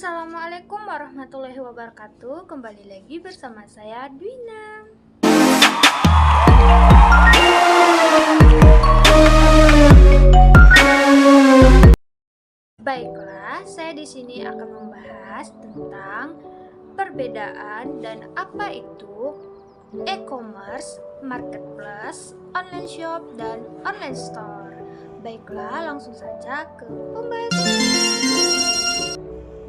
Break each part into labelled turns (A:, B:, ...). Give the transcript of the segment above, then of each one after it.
A: Assalamualaikum warahmatullahi wabarakatuh. Kembali lagi bersama saya Dwina. Baiklah, saya di sini akan membahas tentang perbedaan dan apa itu e-commerce, marketplace, online shop, dan online store. Baiklah, langsung saja ke pembahasan.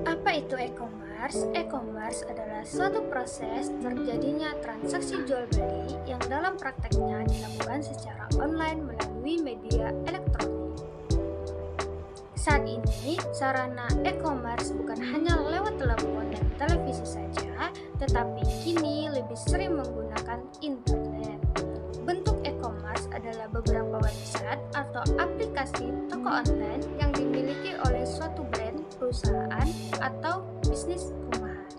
A: Apa itu e-commerce? E-commerce adalah suatu proses terjadinya transaksi jual beli yang dalam prakteknya dilakukan secara online melalui media elektronik. Saat ini, sarana e-commerce bukan hanya lewat telepon dan televisi saja, tetapi kini lebih sering menggunakan internet. Bentuk e-commerce adalah beberapa website atau aplikasi toko online yang dimiliki oleh suatu brand, perusahaan, atau bisnis rumahan.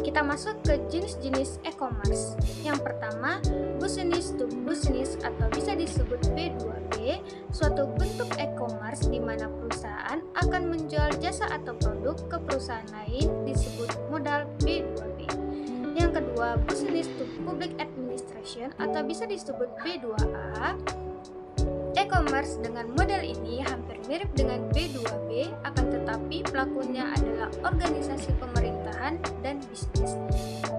A: Kita masuk ke jenis-jenis e-commerce. Yang pertama, business to business atau bisa disebut B2B, suatu bentuk e-commerce di mana perusahaan akan menjual jasa atau produk ke perusahaan lain disebut modal B2B. Yang kedua, business to public administration atau bisa disebut B2A. E-commerce dengan model ini hampir mirip dengan B2B, akan tetapi pelakunya adalah organisasi pemerintahan dan bisnis.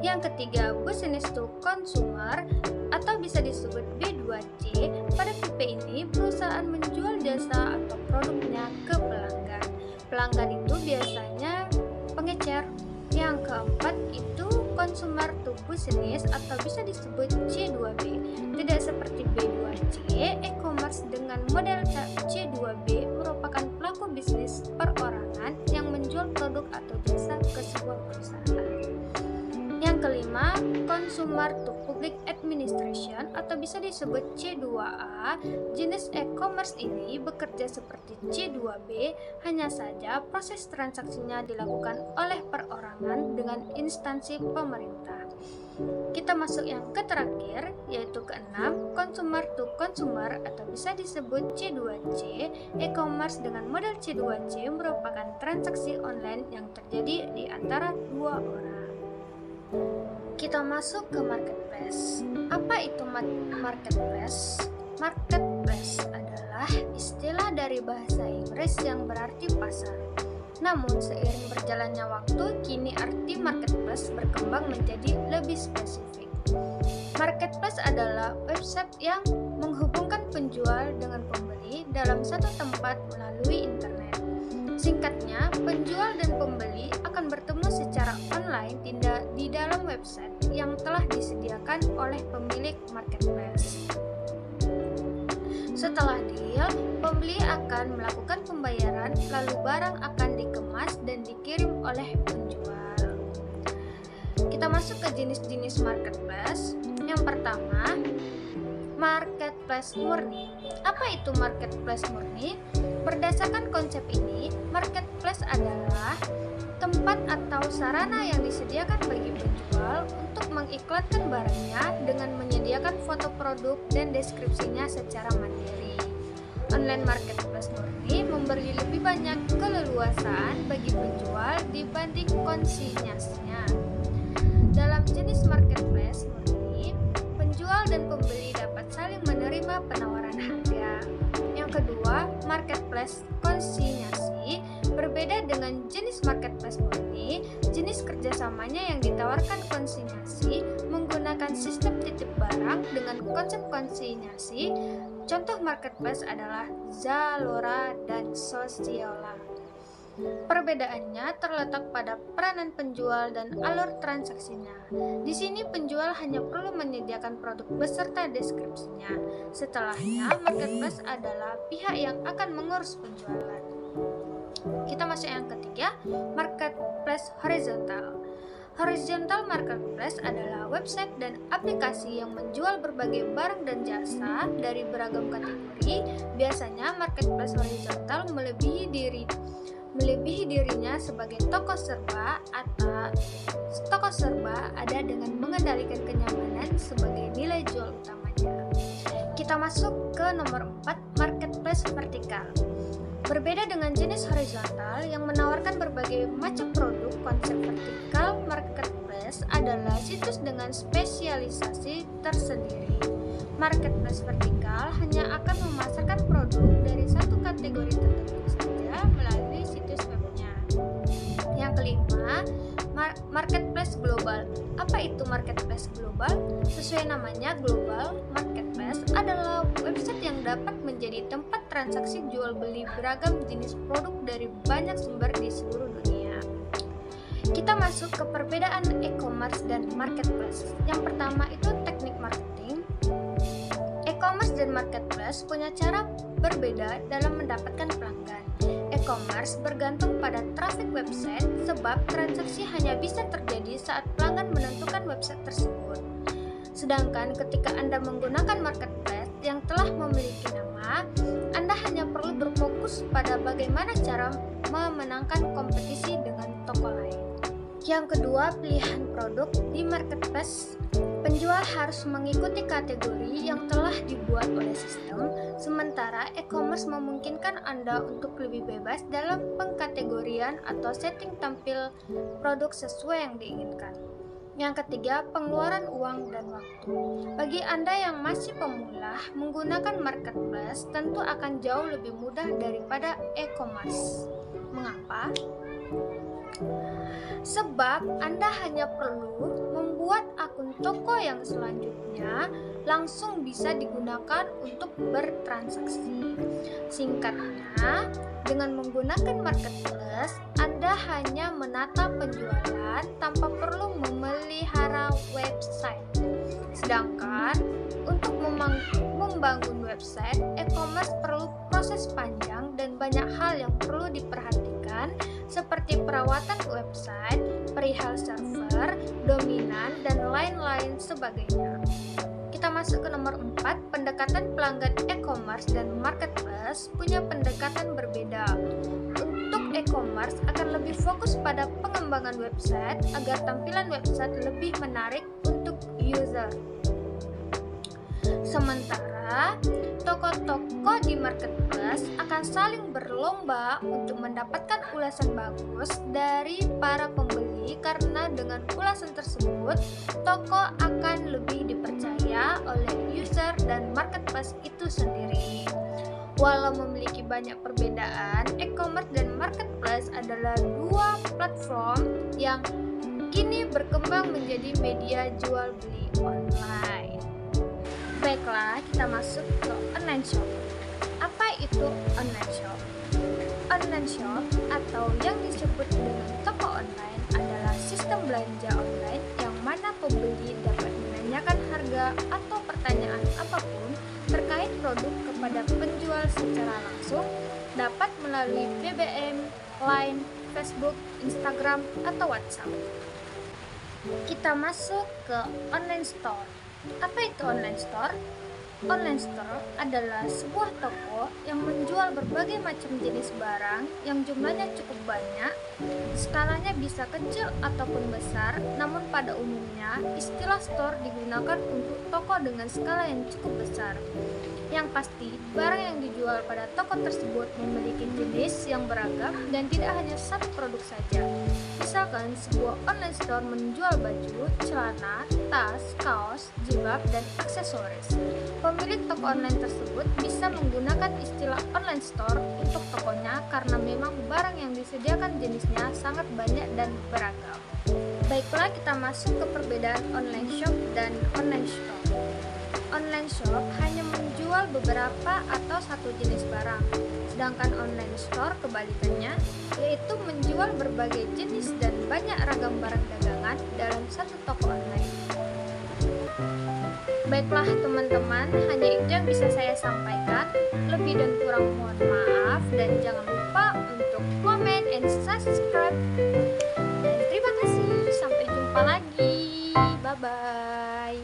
A: Yang ketiga, business to consumer atau bisa disebut B2C. Pada tipe ini, perusahaan menjual jasa atau produknya ke pelanggan. Pelanggan itu biasanya pengecer. Yang keempat itu consumer to business atau bisa disebut C2B. Tidak seperti B2C, e-commerce dengan model C2B merupakan pelaku bisnis perorangan yang menjual produk atau jasa ke sebuah perusahaan. Yang kelima, consumer to public administration atau bisa disebut C2A. Jenis e-commerce ini bekerja seperti C2B, hanya saja proses transaksinya dilakukan oleh perorangan dengan instansi pemerintah. Kita masuk yang terakhir, yaitu keenam, consumer to consumer atau bisa disebut C2C. E-commerce dengan model C2C merupakan transaksi online yang terjadi di antara dua orang. Kita masuk ke marketplace. Apa itu marketplace? Marketplace adalah istilah dari bahasa Inggris yang berarti pasar. Namun seiring berjalannya waktu, kini arti marketplace berkembang menjadi lebih spesifik. Marketplace adalah website yang menghubungkan penjual dengan pembeli dalam satu tempat melalui internet. Singkatnya, penjual dan pembeli akan bertemu secara online di dalam website yang telah disediakan oleh pemilik marketplace. Setelah deal, pembeli akan melakukan pembayaran, lalu barang akan dikemas dan dikirim oleh penjual. Kita masuk ke jenis-jenis marketplace. Yang pertama, marketplace murni. Apa itu marketplace murni? Berdasarkan konsep ini, marketplace adalah tempat atau sarana yang disediakan bagi penjual untuk mengiklankan barangnya dengan menyediakan foto produk dan deskripsinya secara mandiri. Online marketplace murni memberi lebih banyak keleluasaan bagi penjual dibanding konsinyasinya. Dalam jenis marketplace murni, penjual dan pembeli dapat saling menerima penawaran harga. Yang kedua, marketplace konsinyasi. Berbeda dengan jenis marketplace murni, jenis kerjasamanya yang ditawarkan konsinyasi menggunakan sistem titip barang dengan konsep konsinyasi. Contoh marketplace adalah Zalora dan Sociolla. Perbedaannya terletak pada peranan penjual dan alur transaksinya. Di sini penjual hanya perlu menyediakan produk beserta deskripsinya. Setelahnya, marketplace adalah pihak yang akan mengurus penjualan. Kita masuk yang ketiga, marketplace horizontal. Horizontal marketplace adalah website dan aplikasi yang menjual berbagai barang dan jasa dari beragam kategori. Biasanya marketplace horizontal melebihi dirinya sebagai toko serba atau toko serba ada dengan mengendalikan kenyamanan sebagai nilai jual utamanya. Kita masuk ke nomor 4, marketplace vertikal. Berbeda dengan jenis horizontal yang menawarkan berbagai macam produk, konsep vertikal marketplace adalah situs dengan spesialisasi tersendiri. Marketplace vertikal hanya akan memasarkan produk dari satu kategori tertentu saja melalui situs webnya. Yang kelima, marketplace global. Apa itu marketplace global? Sesuai namanya, global marketplace adalah website yang dapat menjadi tempat transaksi jual beli beragam jenis produk dari banyak sumber di seluruh dunia. Kita masuk ke perbedaan e-commerce dan marketplace. Yang pertama itu teknik marketing. E-commerce dan marketplace punya cara berbeda dalam mendapatkan pelanggan. E-commerce bergantung pada traffic website sebab transaksi hanya bisa terjadi saat pelanggan menentukan website tersebut. Sedangkan ketika Anda menggunakan marketplace yang telah memiliki nama, Anda hanya perlu berfokus pada bagaimana cara memenangkan kompetisi dengan toko lain. Yang kedua, pilihan produk di marketplace. Penjual harus mengikuti kategori yang telah dibuat oleh sistem, sementara e-commerce memungkinkan Anda untuk lebih bebas dalam pengkategorian atau setting tampil produk sesuai yang diinginkan. Yang ketiga, pengeluaran uang dan waktu. Bagi Anda yang masih pemula, menggunakan marketplace tentu akan jauh lebih mudah daripada e-commerce. Mengapa? Sebab Anda hanya perlu membuat akun toko yang selanjutnya langsung bisa digunakan untuk bertransaksi. Singkatnya, dengan menggunakan marketplace, Anda hanya menata penjualan tanpa perlu memelihara website. Sedangkan untuk membangun website, e-commerce perlu proses panjang dan banyak hal yang perlu diperhatikan seperti perawatan website, perihal server, dominan, dan lain-lain sebagainya. Kita masuk ke nomor 4, pendekatan pelanggan e-commerce dan marketplace punya pendekatan berbeda. Untuk e-commerce akan lebih fokus pada pengembangan website agar tampilan website lebih menarik untuk user. Sementara toko-toko di marketplace akan saling berlomba untuk mendapatkan ulasan bagus dari para pembeli karena dengan ulasan tersebut toko akan lebih dipercaya oleh user dan marketplace itu sendiri. Walau memiliki banyak perbedaan, e-commerce dan marketplace adalah dua platform yang kini berkembang menjadi media jual beli online. Baiklah, kita masuk ke online shop. Apa itu online shop? Online shop atau yang disebut dengan toko online adalah sistem belanja online yang mana pembeli dapat menanyakan harga atau pertanyaan apapun terkait produk kepada penjual secara langsung, dapat melalui BBM, Line, Facebook, Instagram, atau WhatsApp. Kita masuk ke online store. Apa itu online store? Online store adalah sebuah toko yang menjual berbagai macam jenis barang yang jumlahnya cukup banyak. Skalanya bisa kecil ataupun besar, namun pada umumnya istilah store digunakan untuk toko dengan skala yang cukup besar. Yang pasti, barang yang dijual pada toko tersebut memiliki jenis yang beragam dan tidak hanya satu produk saja. Misalkan sebuah online store menjual baju, celana, tas, kaos, jilbab, dan aksesoris. Pemilik toko online tersebut bisa menggunakan istilah online store untuk tokonya karena memang barang yang disediakan jenisnya sangat banyak dan beragam. Baiklah, kita masuk ke perbedaan online shop dan online store. Online shop hanya menjual beberapa atau satu jenis barang, sedangkan online store kebalikannya, yaitu menjual berbagai jenis dan banyak ragam barang dagangan dalam satu toko online. Baiklah teman-teman, hanya itu yang bisa saya sampaikan. Lebih dan kurang mohon maaf, dan jangan lupa untuk komen and subscribe. Dan terima kasih, sampai jumpa lagi. Bye-bye.